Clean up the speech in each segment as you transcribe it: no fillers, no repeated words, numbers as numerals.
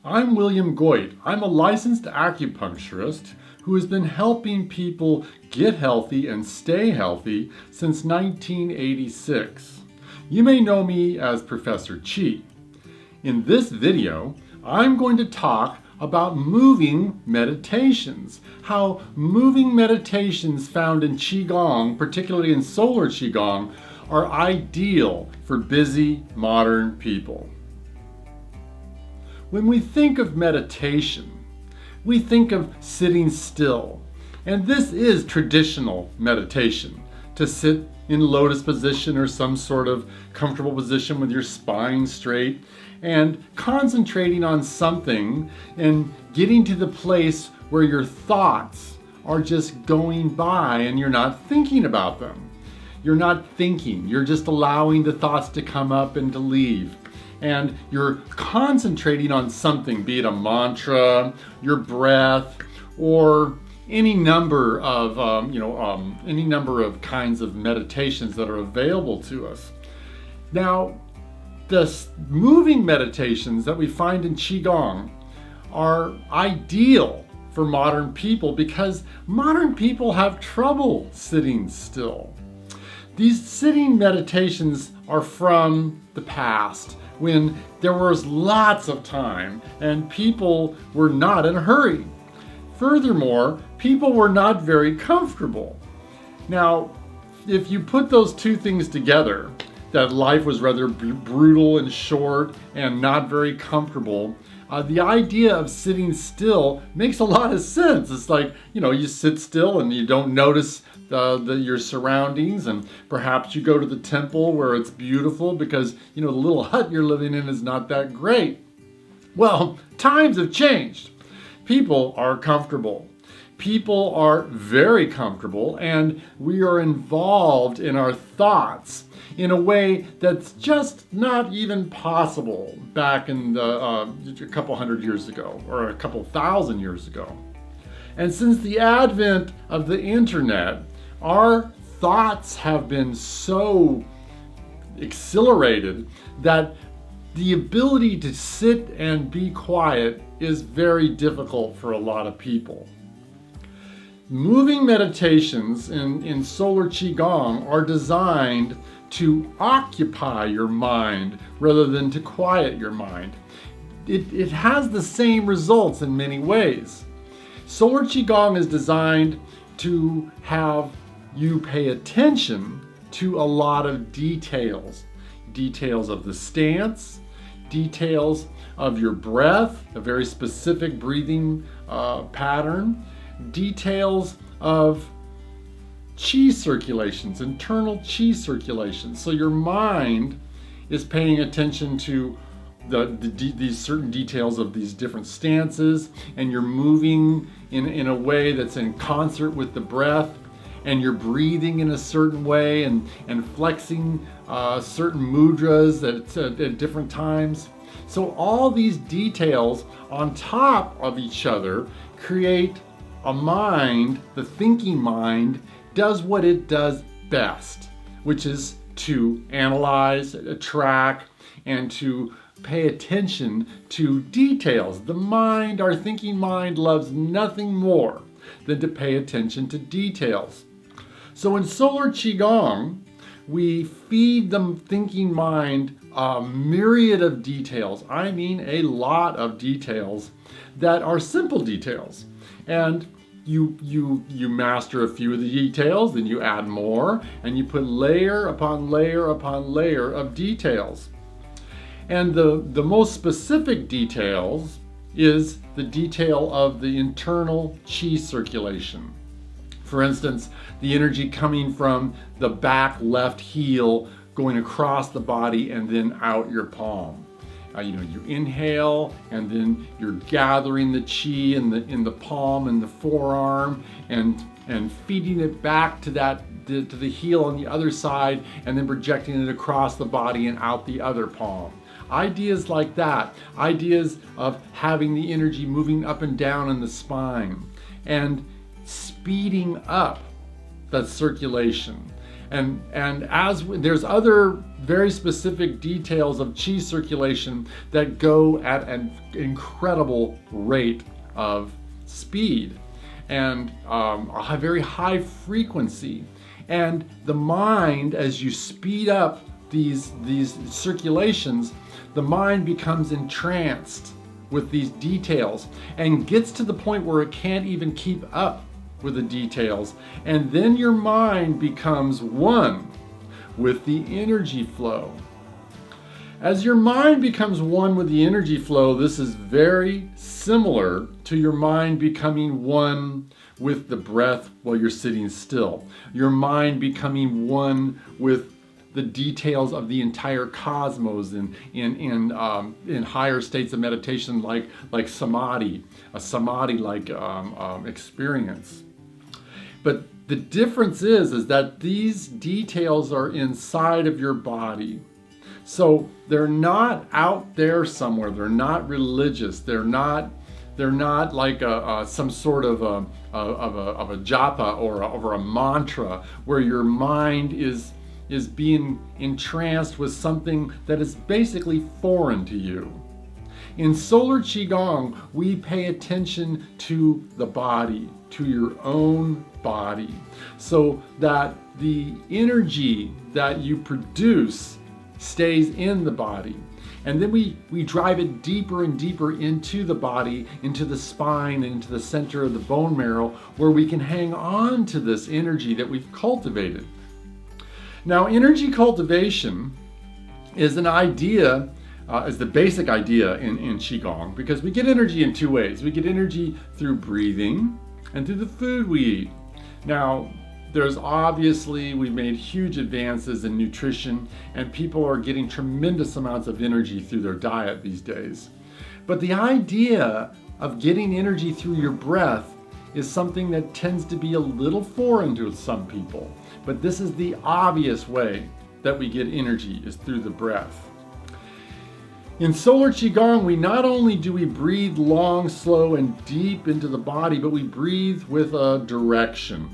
I'm William Goit. I'm a licensed acupuncturist who has been helping people get healthy and stay healthy since 1986. You may know me as Professor Qi. In this video, I'm going to talk about moving meditations, how moving meditations found in Qi Gong, particularly in solar Qi Gong, are ideal for busy modern people. When we think of meditation, we think of sitting still. And this is traditional meditation, to sit in lotus position or some sort of comfortable position with your spine straight and concentrating on something and getting to the place where your thoughts are just going by and you're not thinking about them. You're not thinking, you're just allowing the thoughts to come up and to leave. And you're concentrating on something, be it a mantra, your breath, or any number of kinds of meditations that are available to us. Now, the moving meditations that we find in Qigong are ideal for modern people because modern people have trouble sitting still. These sitting meditations are from the past, when there was lots of time and people were not in a hurry. Furthermore, people were not very comfortable. Now, if you put those two things together, that life was rather brutal and short and not very comfortable, the idea of sitting still makes a lot of sense. It's like, you sit still and you don't notice your surroundings, and perhaps you go to the temple where it's beautiful because, the little hut you're living in is not that great. Well, times have changed. People are comfortable. People are very comfortable, and we are involved in our thoughts in a way that's just not even possible back in a couple hundred years ago or a couple thousand years ago. And since the advent of the internet, our thoughts have been so accelerated that the ability to sit and be quiet is very difficult for a lot of people. Moving meditations in solar Qigong are designed to occupy your mind rather than to quiet your mind. It has the same results in many ways. Solar Qigong is designed to have you pay attention to a lot of details. Details of the stance, details of your breath, a very specific breathing pattern, details of Qi circulations, internal Qi circulations. So your mind is paying attention to these certain details of these different stances, and you're moving in a way that's in concert with the breath, and you're breathing in a certain way and flexing certain mudras at different times. So all these details on top of each other create a mind. The thinking mind does what it does best, which is to analyze, track, and to pay attention to details. The mind, our thinking mind, loves nothing more than to pay attention to details. So in solar Qigong, we feed the thinking mind a myriad of details. I mean a lot of details that are simple details. And you master a few of the details, then you add more, and you put layer upon layer upon layer of details. And the most specific details is the detail of the internal Qi circulation. For instance, the energy coming from the back left heel going across the body and then out your palm. You inhale and then you're gathering the Qi in the palm and the forearm and feeding it back to the heel on the other side, and then projecting it across the body and out the other palm. Ideas like that, ideas of having the energy moving up and down in the spine and speeding up that circulation There's other very specific details of Qi circulation that go at an incredible rate of speed and a very high frequency. And the mind, as you speed up these circulations, the mind becomes entranced with these details and gets to the point where it can't even keep up with the details. And then your mind becomes one with the energy flow. As your mind becomes one with the energy flow, this is very similar to your mind becoming one with the breath while you're sitting still. Your mind becoming one with the details of the entire cosmos in higher states of meditation, like samadhi, a samadhi-like experience. But the difference is that these details are inside of your body. So they're not out there somewhere. They're not religious. They're not like some sort of a japa or a mantra where your mind is being entranced with something that is basically foreign to you. In Solar Qigong, we pay attention to the body, to your own body, so that the energy that you produce stays in the body. And then we drive it deeper and deeper into the body, into the spine, and into the center of the bone marrow, where we can hang on to this energy that we've cultivated. Now, energy cultivation is an idea, is the basic idea in Qigong, because we get energy in two ways. We get energy through breathing and through the food we eat. Now, we've made huge advances in nutrition, and people are getting tremendous amounts of energy through their diet these days. But the idea of getting energy through your breath is something that tends to be a little foreign to some people. But this is the obvious way that we get energy, is through the breath. In Solar Qigong, we not only do we breathe long, slow, and deep into the body, but we breathe with a direction.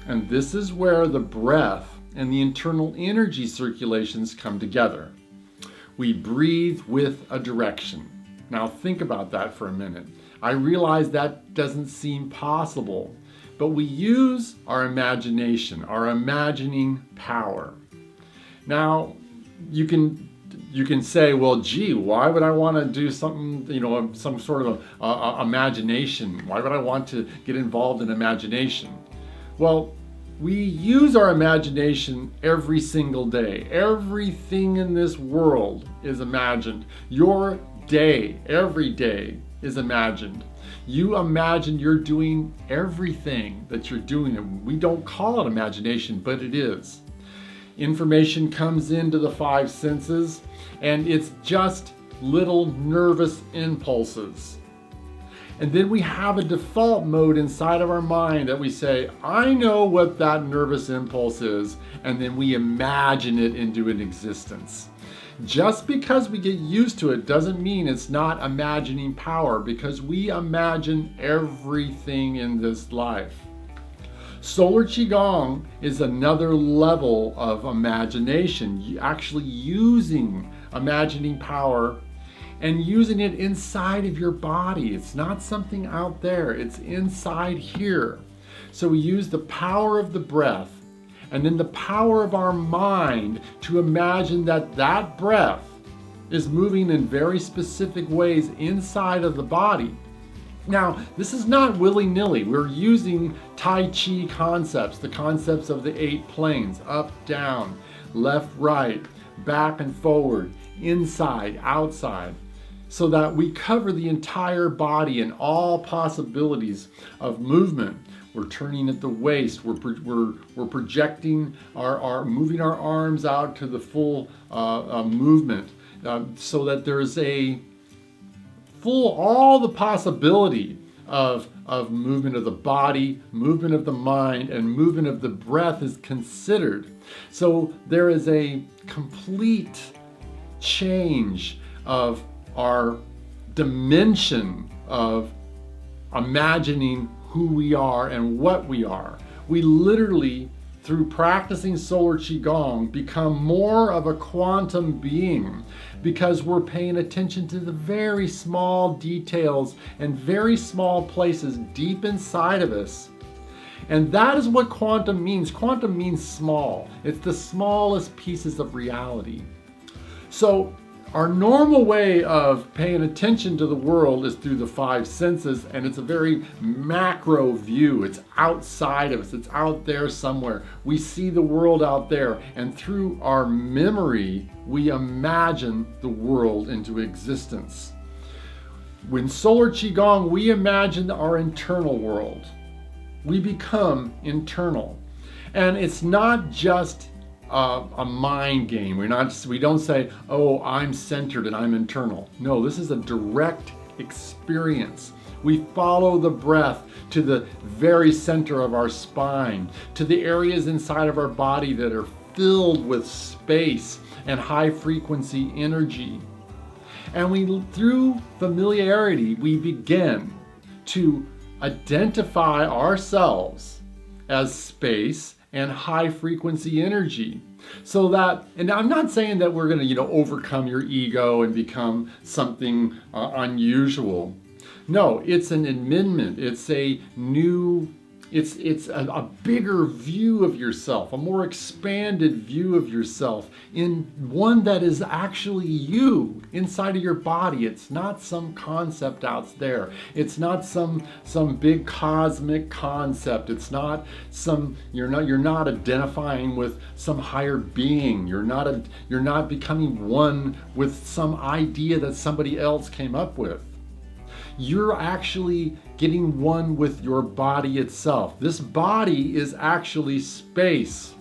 And this is where the breath and the internal energy circulations come together. We breathe with a direction. Now think about that for a minute. I realize that doesn't seem possible, but we use our imagination, our imagining power. Now, you can say, well, gee, why would I want to do something, some sort of imagination? Why would I want to get involved in imagination? Well, we use our imagination every single day. Everything in this world is imagined. Your day, every day, is imagined. You imagine you're doing everything that you're doing, and we don't call it imagination, but it is. Information comes into the five senses, and it's just little nervous impulses. And then we have a default mode inside of our mind that we say, I know what that nervous impulse is, and then we imagine it into an existence. Just because we get used to it doesn't mean it's not imagining power, because we imagine everything in this life. Solar Qigong is another level of imagination, actually using imagining power and using it inside of your body. It's not something out there, it's inside here. So we use the power of the breath and then the power of our mind to imagine that that breath is moving in very specific ways inside of the body. Now, this is not willy-nilly. We're using Tai Chi concepts, the concepts of the 8 planes, up, down, left, right, back and forward, inside, outside, so that we cover the entire body and all possibilities of movement. We're turning at the waist. We're projecting moving our arms out to the full movement, so that there's all the possibility of movement of the body, movement of the mind, and movement of the breath is considered. So there is a complete change of our dimension of imagining who we are and what we are. We literally through practicing solar Qigong, become more of a quantum being because we're paying attention to the very small details and very small places deep inside of us. And that is what quantum means. Quantum means small. It's the smallest pieces of reality. So our normal way of paying attention to the world is through the five senses, and it's a very macro view. It's outside of us. It's out there somewhere. We see the world out there, and through our memory, we imagine the world into existence. When solar Qigong, we imagine our internal world. We become internal. And it's not just a mind game. We don't say, oh, I'm centered and I'm internal. No, this is a direct experience. We follow the breath to the very center of our spine, to the areas inside of our body that are filled with space and high frequency energy. And through familiarity, we begin to identify ourselves as space and high frequency energy. So that, and I'm not saying that we're going to, overcome your ego and become something unusual. No, it's an amendment. It's a new, it's a bigger view of yourself, a more expanded view of yourself, in one that is actually you inside of your body. It's not some concept out there. It's not some big cosmic concept. It's not you're not identifying with some higher being. You're not becoming one with some idea that somebody else came up with. You're actually getting one with your body itself. This body is actually space.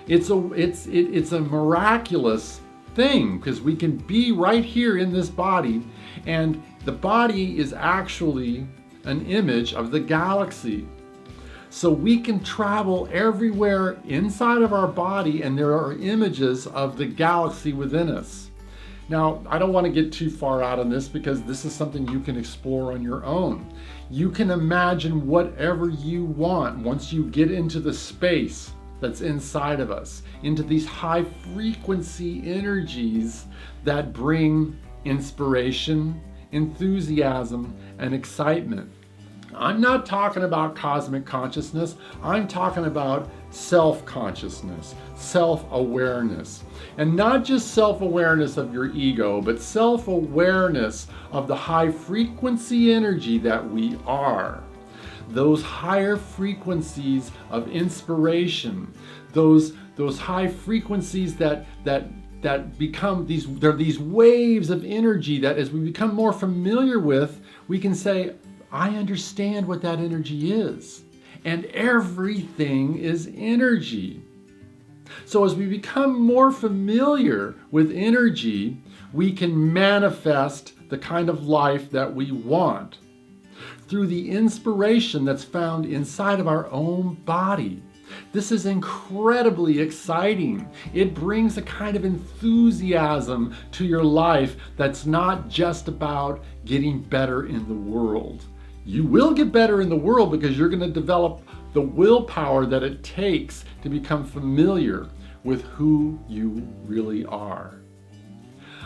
It's a miraculous thing because we can be right here in this body, and the body is actually an image of the galaxy. So we can travel everywhere inside of our body, and there are images of the galaxy within us. Now, I don't want to get too far out on this because this is something you can explore on your own. You can imagine whatever you want once you get into the space that's inside of us, into these high frequency energies that bring inspiration, enthusiasm, and excitement. I'm not talking about cosmic consciousness. I'm talking about self-consciousness, self-awareness. And not just self-awareness of your ego, but self-awareness of the high frequency energy that we are. Those higher frequencies of inspiration, those high frequencies that become they're these waves of energy that as we become more familiar with, we can say, I understand what that energy is. And everything is energy. So as we become more familiar with energy, we can manifest the kind of life that we want through the inspiration that's found inside of our own body. This is incredibly exciting. It brings a kind of enthusiasm to your life that's not just about getting better in the world. You will get better in the world because you're going to develop the willpower that it takes to become familiar with who you really are.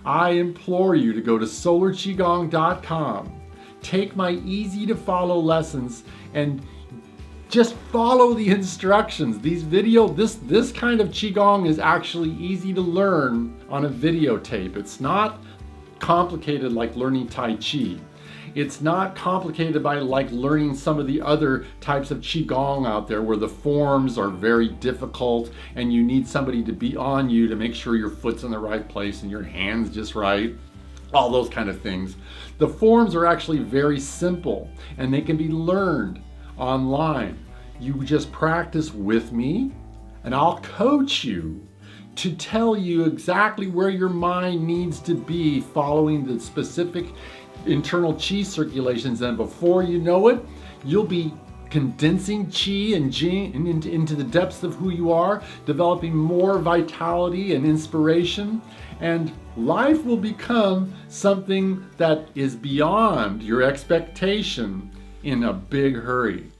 I implore you to go to solarqigong.com, take my easy to follow lessons, and just follow the instructions. This kind of Qigong is actually easy to learn on a videotape. It's not complicated like learning Tai Chi. It's not complicated by like learning some of the other types of Qigong out there where the forms are very difficult and you need somebody to be on you to make sure your foot's in the right place and your hand's just right. All those kind of things. The forms are actually very simple and they can be learned online. You just practice with me and I'll coach you to tell you exactly where your mind needs to be following the specific internal Qi circulations, and before you know it, you'll be condensing Qi and Jing into the depths of who you are, developing more vitality and inspiration, and life will become something that is beyond your expectation in a big hurry.